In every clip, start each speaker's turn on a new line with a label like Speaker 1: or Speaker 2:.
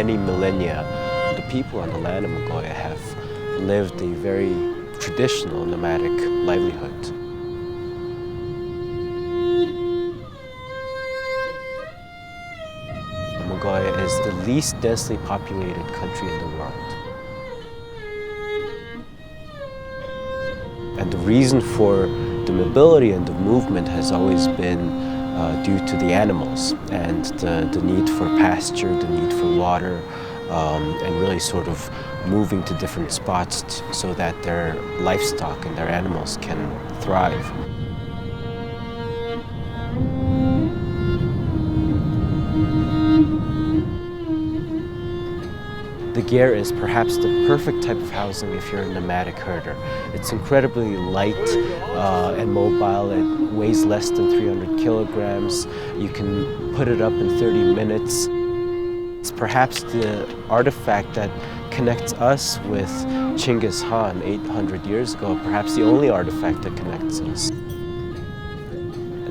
Speaker 1: many millennia, the people on the land of Mongolia have lived a very traditional nomadic livelihood. Mongolia is the least densely populated country in the world. And the reason for the mobility and the movement has always been due to the animals and the need for pasture, the need for water, and really sort of moving to different spots so that their livestock and their animals can thrive. The ger is perhaps the perfect type of housing if you're a nomadic herder. It's incredibly light and mobile. It weighs less than 300 kilograms. You can put it up in 30 minutes. It's perhaps the artifact that connects us with Genghis Khan 800 years ago, perhaps the only artifact that connects us.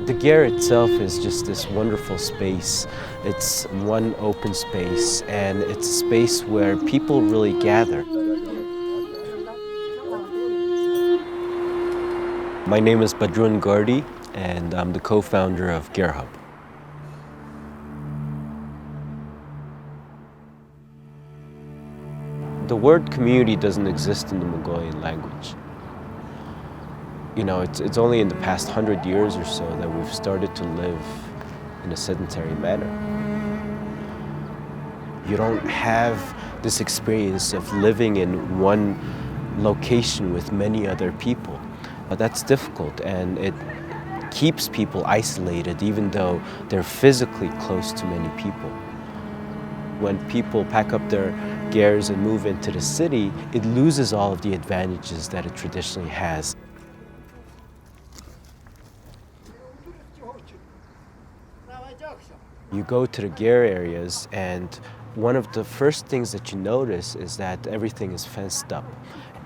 Speaker 1: The ger itself is just this wonderful space. It's one open space, and it's a space where people really gather. My name is Badrun Gardi, and I'm the co-founder of Gerhub. The word community doesn't exist in the Mongolian language. You know, it's only in the past 100 years or so that we've started to live in a sedentary manner. You don't have this experience of living in one location with many other people. That's difficult, and it keeps people isolated even though they're physically close to many people. When people pack up their gers and move into the city, it loses all of the advantages that it traditionally has. You go to the ger areas, and one of the first things that you notice is that everything is fenced up.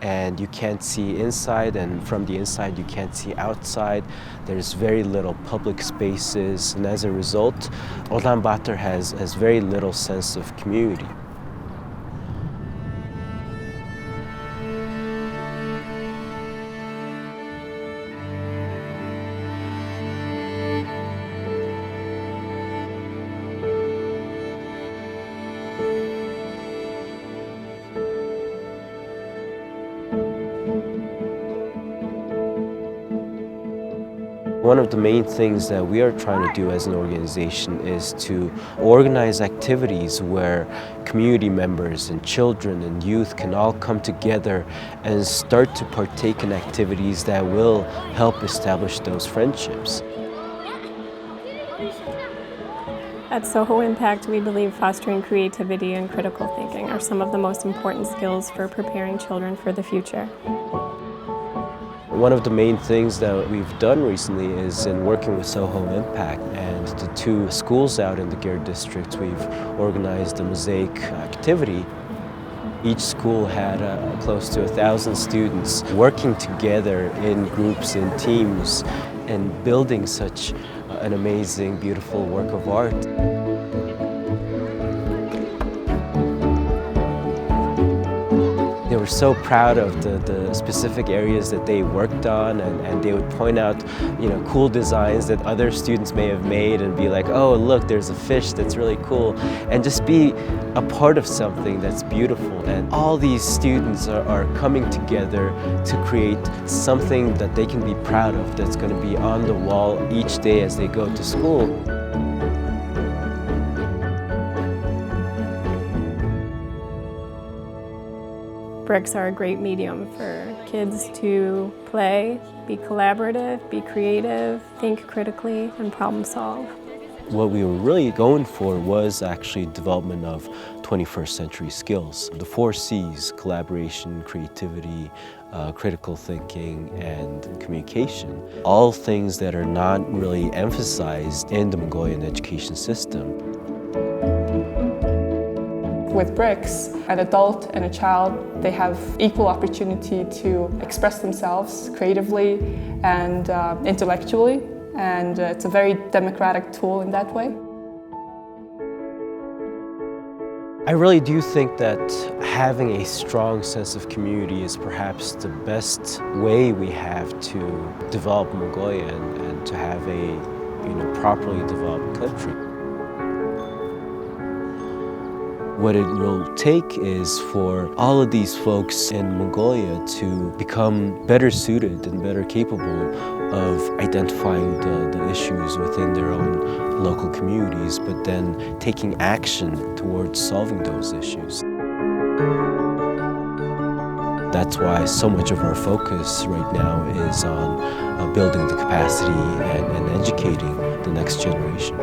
Speaker 1: And you can't see inside, and from the inside you can't see outside. There's very little public spaces, and as a result, Ulaanbaatar has very little sense of community. One of the main things that we are trying to do as an organization is to organize activities where community members and children and youth can all come together and start to partake in activities that will help establish those friendships.
Speaker 2: At Soho Impact, we believe fostering creativity and critical thinking are some of the most important skills for preparing children for the future.
Speaker 1: One of the main things that we've done recently is in working with Soho Impact and the two schools out in the ger districts, we've organized a mosaic activity. Each school had close to 1,000 students working together in groups and teams and building such an amazing, beautiful work of art. They were so proud of the specific areas that they worked on, and they would point out, you know, cool designs that other students may have made and be like, oh, look, there's a fish that's really cool, and just be a part of something that's beautiful. And all these students are coming together to create something that they can be proud of, that's going to be on the wall each day as they go to school.
Speaker 2: Bricks are a great medium for kids to play, be collaborative, be creative, think critically, and problem solve.
Speaker 1: What we were really going for was actually development of 21st century skills. The 4 C's, collaboration, creativity, critical thinking, and communication. All things that are not really emphasized in the Mongolian education system.
Speaker 3: With bricks, an adult and a child, they have equal opportunity to express themselves creatively and intellectually, and it's a very democratic tool in that way.
Speaker 1: I really do think that having a strong sense of community is perhaps the best way we have to develop Mongolia and to have a properly developed country. What it will take is for all of these folks in Mongolia to become better suited and better capable of identifying the issues within their own local communities, but then taking action towards solving those issues. That's why so much of our focus right now is on building the capacity and educating the next generation.